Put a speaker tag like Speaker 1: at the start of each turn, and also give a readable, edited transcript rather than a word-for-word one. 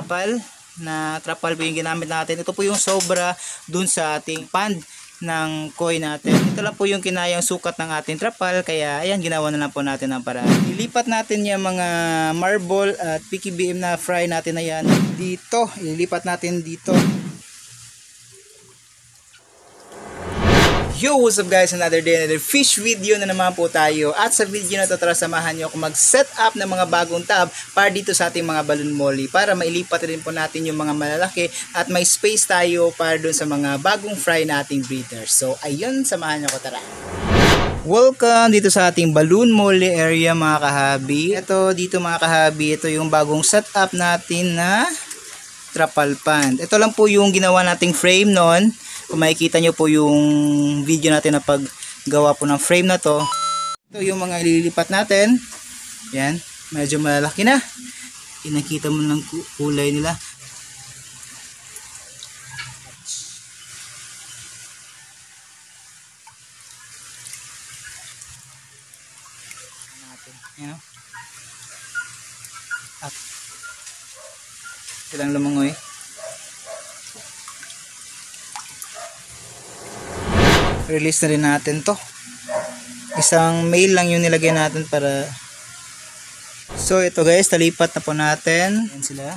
Speaker 1: kapal na trapal po yung ginamit natin. Ito po yung sobra dun sa ating pand ng koi natin. Ito lang po yung kinayang sukat ng ating trapal, kaya ayan, ginawa na lang po natin ang paraan. Ilipat natin yung mga marble at PKBM na fry natin na yan dito. Ilipat natin dito. Yo, what's up guys? Another day, another fish video na naman po tayo. At sa video na to, tara samahan nyo ako mag-set up ng mga bagong tab para dito sa ating mga balloon molly, para mailipat rin po natin yung mga malalaki at may space tayo para dun sa mga bagong fry nating breeders. So ayun, samahan nyo ko, tara. Welcome dito sa ating balloon molly area mga kahabi. Ito dito mga kahabi, ito yung bagong setup natin na trapal pond. Ito lang po yung ginawa nating frame noon. Kung makikita nyo po yung video natin na paggawa po ng frame na to. Ito yung mga ililipat natin. Yan, medyo malalaki na. Nakita mo ng kulay nila. Yan o. Silang lumangoy. Release na rin natin to. Isang male lang yung nilagay natin para. So ito guys, talipat na po natin. Yan sila.